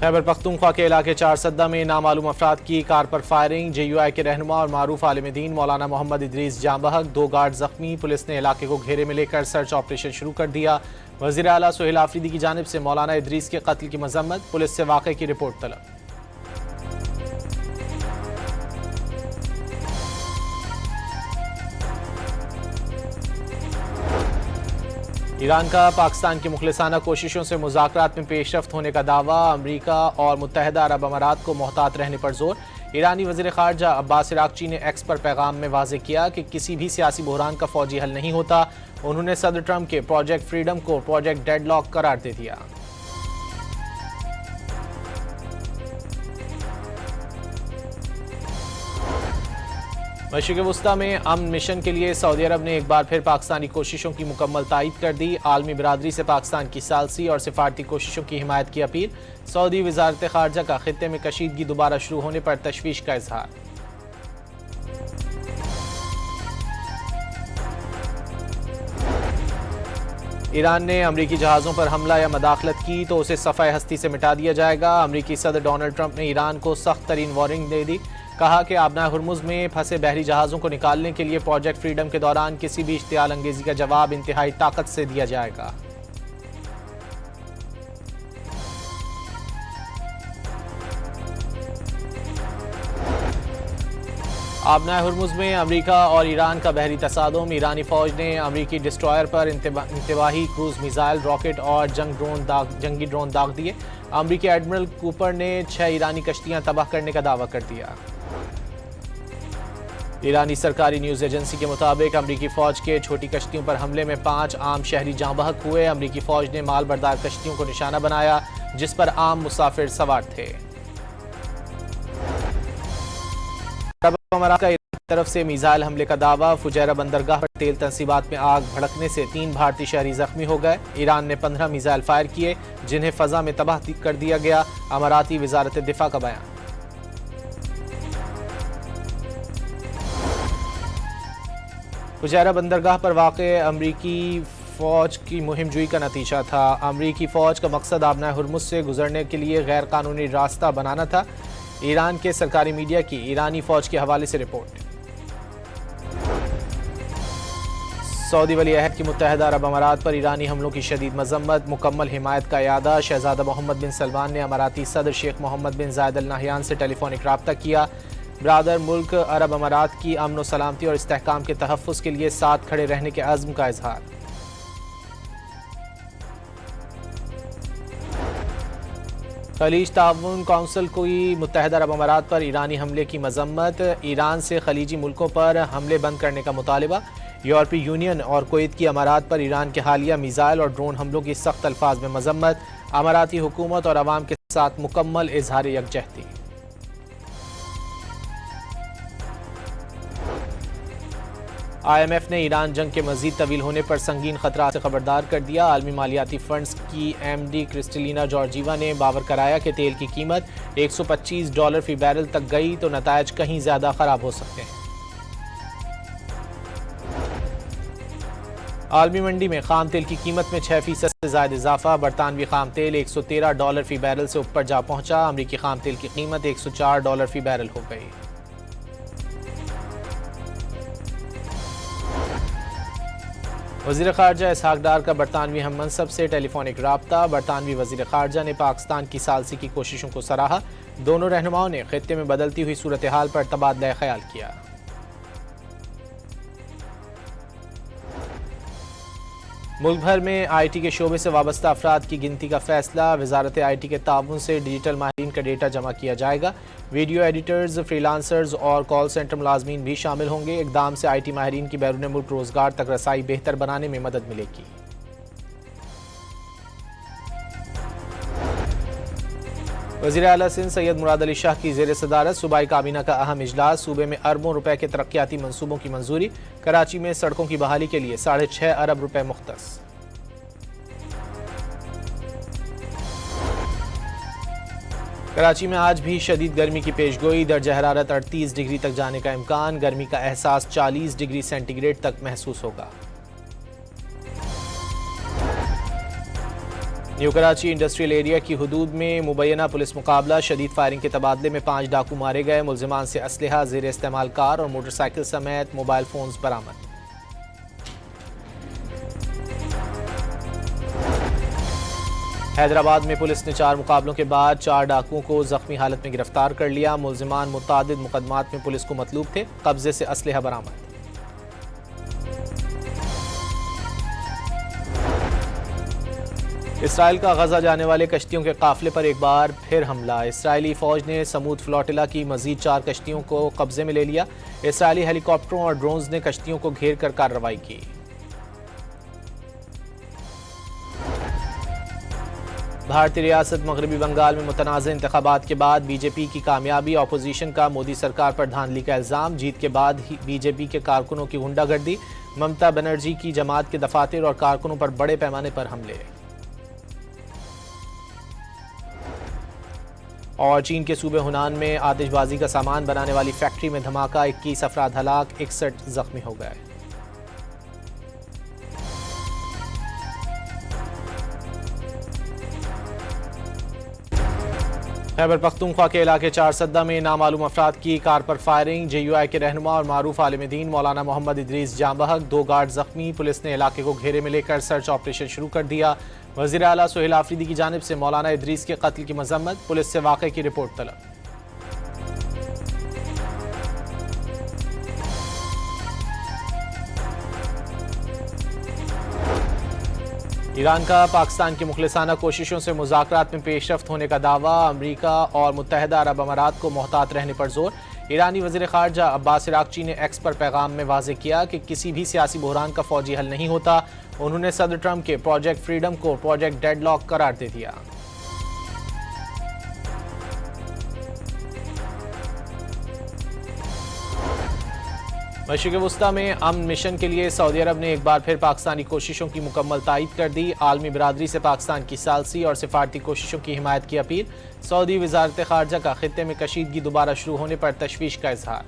खैबर पख्तूनख्वा के इलाके चारसद्दा में नामालूम अफराद की कार पर फायरिंग। JUI के रहनुमा और मारूफ आलिम दीन मौलाना मोहम्मद इदरीस जाँ बहक, 2 गार्ड जख्मी। पुलिस ने इलाके को घेरे में लेकर सर्च ऑपरेशन शुरू कर दिया। वज़ीर आला सुहेल आफरीदी की जानिब से मौलाना इदरीस के कत्ल की मजम्मत, पुलिस से वाक़े की रिपोर्ट तलब। ईरान का पाकिस्तान की मुखलिसाना कोशिशों से मुज़ाकरात में पेशरफ्त होने का दावा। अमरीका और मुत्तहिदा अरब अमारात को मोहतात रहने पर जोर। ईरानी वज़ीर ख़ारजा अब्बास इराक़ची ने एक्स पर पैगाम में वाज़ेह किया कि किसी भी सियासी बहरान का फ़ौजी हल नहीं होता। उन्होंने सदर ट्रंप के प्रोजेक्ट फ्रीडम को प्रोजेक्ट डेडलॉक करार दे दिया। मशरिक़ वुस्ता में अमन मिशन के लिए सऊदी अरब ने एक बार फिर पाकिस्तानी कोशिशों की मुकम्मल तायीद कर दी। आलमी बिरादरी से पाकिस्तान की सालसी और सिफारती कोशिशों की हिमायत की अपील। सऊदी वज़ारत ख़ारजा का खित्ते में कशीदगी दोबारा शुरू होने पर तशवीश का इजहार। ईरान ने अमरीकी जहाज़ों पर हमला या मदाखलत की तो उसे सफ़ाए हस्ती से मिटा दिया जाएगा। अमरीकी सदर डोनाल्ड ट्रंप ने ईरान को सख्त तरीन वार्निंग दे दी। कहा कि आबनाए हुर्मुज़ में फंसे बहरी जहाज़ों को निकालने के लिए प्रोजेक्ट फ्रीडम के दौरान किसी भी इश्तियाल अंगेज़ी का जवाब इंतहाई ताकत से दिया जाएगा। आबनाए हुर्मुज़ में अमरीका और ईरान का बहरी तसादुम। ईरानी फ़ौज ने अमरीकी डिस्ट्रॉयर पर इंतवाही क्रूज़ मिसाइल, रॉकेट और जंगी ड्रोन दाग दिए। अमरीकी एडमिरल कूपर ने 6 ईरानी कश्तियां तबाह करने का दावा कर दिया। ईरानी सरकारी न्यूज़ एजेंसी के मुताबिक अमरीकी फ़ौज के छोटी कश्तियों पर हमले में 5 आम शहरी जाँ बहक हुए। अमरीकी फ़ौज ने माल बरदार कश्तियों को निशाना बनाया जिस पर आम मुसाफिर सवार थे। अरब अमारात का ईरान की तरफ से मिसाइल हमले का दावा। फुजैरा बंदरगाह पर तेल तंसीबात में आग भड़कने से 3 भारतीय शहरी जख्मी हो गए। ईरान ने 15 मिसाइल फायर किए जिन्हें फ़ज़ा में तबाह कर दिया गया। अमाराती वज़ारत दिफ़ा का बयान। फुजैरा बंदरगाह पर वाक़े अमरीकी फ़ौज की मुहिम जुई का नतीजा था। अमरीकी फ़ौज का मकसद आबनाए हुर्मुज़ से गुजरने के लिए गैर कानूनी रास्ता बनाना था। ईरान के सरकारी मीडिया की ईरानी फ़ौज के हवाले से रिपोर्ट। सऊदी वली अहद की मुत्तहिदा अरब अमारात पर ईरानी हमलों की शदीद मजम्मत, मुकम्मल हिमायत का यादा। शहजादा मोहम्मद बिन सलमान ने अमाराती सदर शेख मोहम्मद बिन जायद अल नहयान से टेलीफोनिक रब्ता किया। ब्रादर मुल्क अरब अमारात की अमन व सलामती और इस्तेहकाम के तहफ़्फ़ुज़ के लिए साथ खड़े रहने के अज़्म का इजहार। खलीज ताउन कौंसिल की मुत्तहिदा अरब अमारात पर ईरानी हमले की मजम्मत। ईरान से खलीजी मुल्कों पर हमले बंद करने का मुतालिबा। यूरोपीय यूनियन और कुवैत की अमारात पर ईरान के हालिया मिसाइल और ड्रोन हमलों की सख्त अल्फाज में मजम्मत। अमाराती हुकूमत और अवाम के साथ मुकम्मल इजहार यकजहती। IMF ने ईरान जंग के मजीद तवील होने पर संगीन खतरा से खबरदार कर दिया। आलमी मालियाती फंड्स की MD क्रिस्टलिना जॉर्जीवा ने बावर कराया कि तेल की कीमत $125 फी बैरल तक गई तो नतायज कहीं ज्यादा खराब हो सकते हैं। आलमी मंडी में खाम तेल की कीमत में 6% से ज्यादा इजाफा। बरतानवी खाम तेल $113 फी बैरल से ऊपर जा पहुंचा। अमरीकी खाम तेल की कीमत $104 फी बैरल हो गई। वज़ीर ख़ारजा इसहाक डार का बरतानवी हम मनसब से टेलीफोनिक राब्ता। बरतानवी वज़ीर ख़ारजा ने पाकिस्तान की सालसी की कोशिशों को सराहा। दोनों रहनुमाओं ने खित्ते में बदलती हुई सूरत हाल पर तबादला ख्याल किया। मुल्क भर में IT के शोबे से वाबस्ता अफराद की गिनती का फैसला। वजारत IT के ताउन से डिजिटल माहिरीन का डेटा जमा किया जाएगा। वीडियो एडिटर्स, फ्रीलांसर्स और कॉल सेंटर मुलाजमीन भी शामिल होंगे। इकदाम से IT माहिरीन की बैरून मुल्क रोजगार तक रसाई बेहतर बनाने में मदद मिलेगी। वज़ीर आला सिंध सैयद मुराद अली शाह की ज़ेर सदारत सूबाई काबीना का अहम इजलास। सूबे में अरबों रुपए के तरक्याती मंसूबों की मंजूरी। कराची में सड़कों की बहाली के लिए 6.5 अरब रुपए मुख्तस। कराची में आज भी शदीद गर्मी की पेशगोई। दर्जा हरारत 38 डिग्री तक जाने का इम्कान। गर्मी का एहसास 40 डिग्री सेंटीग्रेड तक महसूस होगा। न्यू कराची इंडस्ट्रियल एरिया की हदूद में मुबैना पुलिस मुकाबला, शदीद फायरिंग के तबादले में 5 डाकू मारे गए। मुल्जिमान से असलहा, ज़ेर इस्तेमाल कार और मोटरसाइकिल समेत मोबाइल फोन्स बरामद। हैदराबाद में पुलिस ने 4 मुकाबलों के बाद 4 डाकुओं को जख्मी हालत में गिरफ्तार कर लिया। मुल्जिमान मुतादिद मुकदमात में पुलिस को मतलूब थे। कब्जे से असलहा बरामद। इसराइल का गजा जाने वाले कश्तियों के काफिले पर एक बार फिर हमला। इसराइली फौज ने समूद फ्लोटिला की मजीद 4 कश्तियों को कब्जे में ले लिया। इसराइली हेलीकॉप्टरों और ड्रोन्स ने कश्तियों को घेर कर कार्रवाई की। भारतीय रियासत मगरबी बंगाल में मुतनाज़ इंतखाबात के बाद बीजेपी की कामयाबी, अपोजिशन का मोदी सरकार पर धांधली का इल्ज़ाम। जीत के बाद ही बीजेपी के कारकुनों की गुंडागर्दी, ममता बनर्जी की जमात के दफातर और कारकुनों पर बड़े पैमाने पर हमले। और चीन के सूबे हुनान में आतिशबाजी का सामान बनाने वाली फैक्ट्री में धमाका, 21 अफराद हलाक, 61 जख्मी हो गए। खैबर पख्तूनख्वा के इलाके चारसद्दा में नामालूम अफराद की कार पर फायरिंग। JUI के रहनुमा और मारूफ आलिम दीन मौलाना मोहम्मद इदरीस जाँ बहक, 2 गार्ड जख्मी। पुलिस ने इलाके को घेरे में लेकर सर्च ऑपरेशन शुरू कर दिया। वज़ीर आला सुहेल आफरीदी की जानिब से मौलाना इदरीस के कत्ल की मजम्मत, पुलिस से वाक़े की रिपोर्ट तलब। ईरान का पाकिस्तान की मुखलिसाना कोशिशों से मुज़ाकरात में पेशरफ्त होने का दावा। अमरीका और मुत्तहदा अरब अमारात को मोहतात रहने पर जोर। ईरानी वज़ीर ख़ारजा अब्बास इराक़ची ने एक्स पर पैगाम में वाज़ेह किया कि किसी भी सियासी बहरान का फ़ौजी हल नहीं होता। उन्होंने सदर ट्रंप के प्रोजेक्ट फ्रीडम को प्रोजेक्ट डेडलॉक करार दे दिया। मशरिक़ वुस्ता में अमन मिशन के लिए सऊदी अरब ने एक बार फिर पाकिस्तानी कोशिशों की मुकम्मल तायीद कर दी। आलमी बिरादरी से पाकिस्तान की सालसी और सिफारती कोशिशों की हिमायत की अपील। सऊदी वज़ारत ख़ारजा का खित्ते में कशीदगी दोबारा शुरू होने पर तशवीश का इजहार।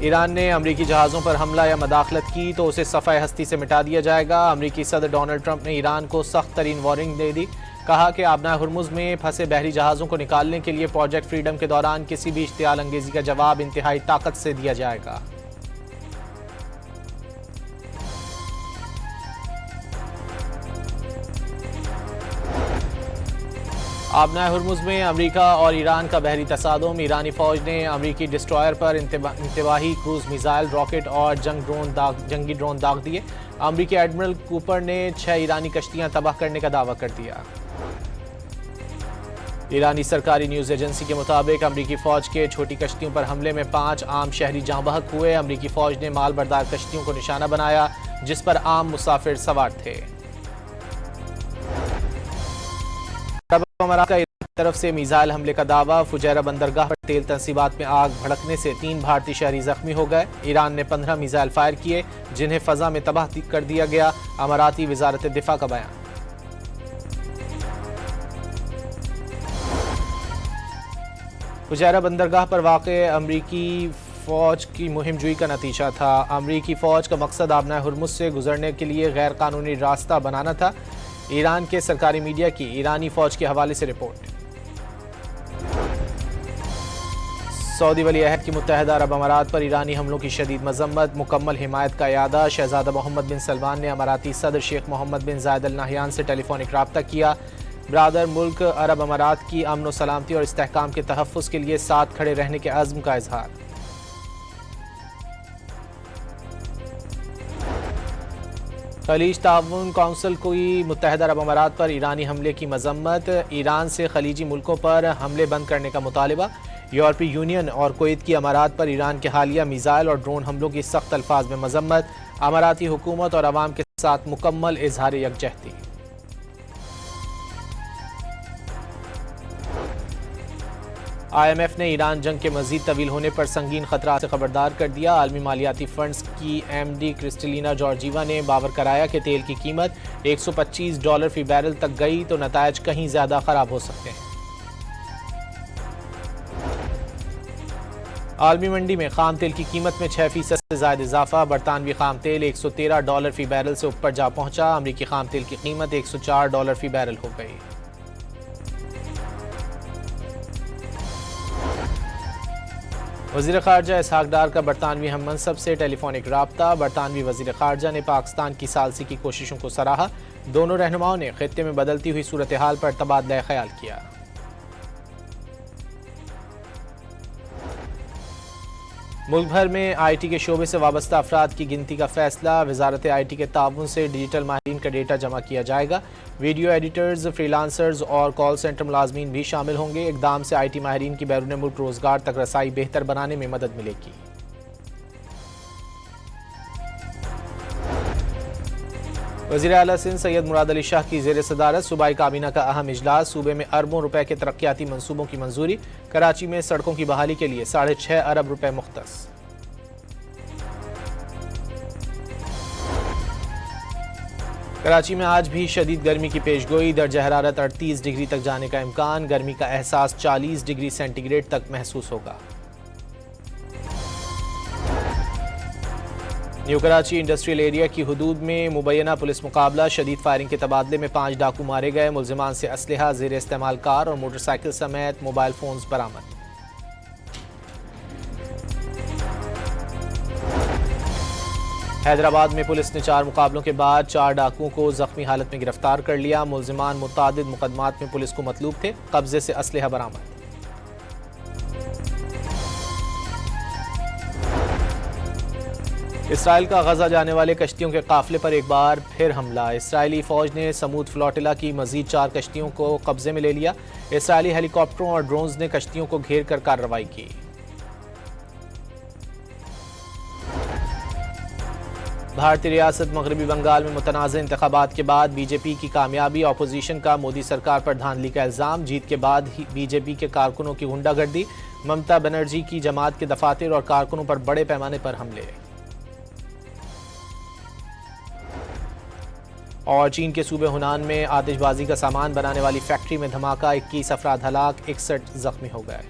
ईरान ने अमरीकी जहाज़ों पर हमला या मदाखलत की तो उसे सफ़ाए हस्ती से मिटा दिया जाएगा। अमरीकी सदर डोनाल्ड ट्रंप ने ईरान को सख्त तरीन वार्निंग दे दी। कहा कि आबनाए हुर्मुज़ में फंसे बहरी जहाज़ों को निकालने के लिए प्रोजेक्ट फ्रीडम के दौरान किसी भी इश्तियाल अंगेज़ी का जवाब इंतहाई ताकत से दिया जाएगा। आबनाए हुर्मुज़ में अमरीका और ईरान का बहरी तसादुम। ईरानी फ़ौज ने अमरीकी डिस्ट्रॉयर पर इंतवाही क्रूज़ मिसाइल, रॉकेट और जंगी ड्रोन दाग दिए। अमरीकी एडमिरल कूपर ने 6 ईरानी कश्तियां तबाह करने का दावा कर दिया। ईरानी सरकारी न्यूज़ एजेंसी के मुताबिक अमरीकी फ़ौज के छोटी कश्तियों पर हमले में 5 आम शहरी जाँ बहक हुए। अमरीकी फ़ौज ने माल बरदार कश्तियों को निशाना बनाया जिस पर आम मुसाफिर सवार थे। अरब अमारात की तरफ से मिसाइल हमले का दावा। फुजैरा बंदरगाह पर तेल तंसीबात में आग भड़कने से 3 भारतीय शहरी जख्मी हो गए। ईरान ने 15 मिसाइल फायर किए जिन्हें फ़ज़ा में तबाह कर दिया गया। अमाराती वज़ारत दिफा का बयान। फुजैरा बंदरगाह पर वाक़े अमरीकी फ़ौज की मुहिम जुई का नतीजा था। अमरीकी फ़ौज का मकसद आबनाए हुर्मुज़ से गुजरने के लिए गैर कानूनी रास्ता बनाना था। ईरान के सरकारी मीडिया की ईरानी फ़ौज के हवाले से रिपोर्ट। सऊदी वली अहद की मुत्तहदा अरब अमारात पर ईरानी हमलों की शदीद मजम्मत, मुकम्मल हिमायत का यादा। शहजादा मोहम्मद बिन सलमान ने अमाराती सदर शेख मोहम्मद बिन जायद अल नहयान से टेलीफोनिक रब्ता किया। ब्रादर मुल्क अरब अमारात की अमन व सलामती और इस्तेहकाम के तहफ़्फ़ुज़ के लिए साथ खड़े रहने के अज़्म का इजहार। खलीज ताउन कौंसिल की मुत्तहदा अरब अमारात पर ईरानी हमले की मजम्मत। ईरान से खलीजी मुल्कों पर हमले बंद करने का मुतालिबा। यूरोपीय यूनियन और कुवैत की अमारात पर ईरान के हालिया मिसाइल और ड्रोन हमलों की सख्त अल्फाज में मजम्मत। अमाराती हुकूमत और अवाम के साथ मुकम्मल इजहार यकजहती। IMF ने ईरान जंग के मजीद तवील होने पर संगीन खतरा से खबरदार कर दिया। आलमी मालियाती फंड्स की MD क्रिस्टलिना जॉर्जीवा ने बावर कराया कि तेल की कीमत $125 फी बैरल तक गई तो नतायज कहीं ज्यादा खराब हो सकते हैं। आलमी मंडी में खाम तेल की कीमत में 6% से ज्यादा इजाफा। बरतानवी खाम तेल $113 फी बैरल से ऊपर जा पहुंचा। अमरीकी खाम तेल की कीमत $104 फी बैरल हो गई। वज़ीर ख़ारजा इसहाक डार का बरतानवी हम मनसब से टेलीफोनिक राब्ता। बरतानवी वज़ीर ख़ारजा ने पाकिस्तान की सालसी की कोशिशों को सराहा। दोनों रहनुमाओं ने खित्ते में बदलती हुई सूरत हाल पर तबादला ख्याल किया। मुल्क भर में IT के शोबे से वाबस्ता अफराद की गिनती का फैसला। वजारत IT के ताउन से डिजिटल माहिरीन का डेटा जमा किया जाएगा। वीडियो एडिटर्स, फ्रीलांसर्स और कॉल सेंटर मुलाजमीन भी शामिल होंगे। इकदाम से IT माहिरीन की बैरून मुल्क रोजगार तक रसाई बेहतर बनाने में मदद मिलेगी। वज़ीर आला सिंध सैयद मुराद अली शाह की ज़ेर सदारत सूबाई काबीना का अहम इजलास। सूबे में अरबों रुपए के तरक्याती मंसूबों की मंजूरी। कराची में सड़कों की बहाली के लिए 6.5 अरब रुपए मुख्तस। कराची में आज भी शदीद गर्मी की पेशगोई। दर्जा हरारत 38 डिग्री तक जाने का इम्कान। गर्मी का एहसास 40 डिग्री सेंटीग्रेड तक महसूस होगा। न्यू कराची इंडस्ट्रियल एरिया की हुदूद में मुबैना पुलिस मुकाबला। शदीद फायरिंग के तबादले में 5 डाकू मारे गए। मुल्जिमान से असलहा, ज़ेर इस्तेमाल कार और मोटरसाइकिल समेत मोबाइल फोन्स बरामद। हैदराबाद में पुलिस ने 4 मुकाबलों के बाद 4 डाकुओं को जख्मी हालत में गिरफ्तार कर लिया। मुल्जिमान मुतादिद मुकदमात में पुलिस को मतलूब थे। कब्जे से असलहा बरामद। इसराइल का गजा जाने वाले कश्तियों के काफिले पर एक बार फिर हमला। इसराइली फौज ने समूद फ्लोटिला की मजीद 4 कश्तियों को कब्जे में ले लिया। इसराइली हेलीकॉप्टरों और ड्रोन्स ने कश्तियों को घेर कर कार्रवाई की। भारतीय रियासत मगरबी बंगाल में मुतनाज़ इंतखाबात के बाद बीजेपी की कामयाबी। अपोजिशन का मोदी सरकार पर धांधली का इल्ज़ाम। जीत के बाद ही बीजेपी के कारकुनों की गुंडागर्दी। ममता बनर्जी की जमात के दफातर और कारकुनों पर बड़े पैमाने पर हमले। और चीन के सूबे हुनान में आतिशबाजी का सामान बनाने वाली फैक्ट्री में धमाका। 21 अफराद हलाक, 61 जख्मी हो गए।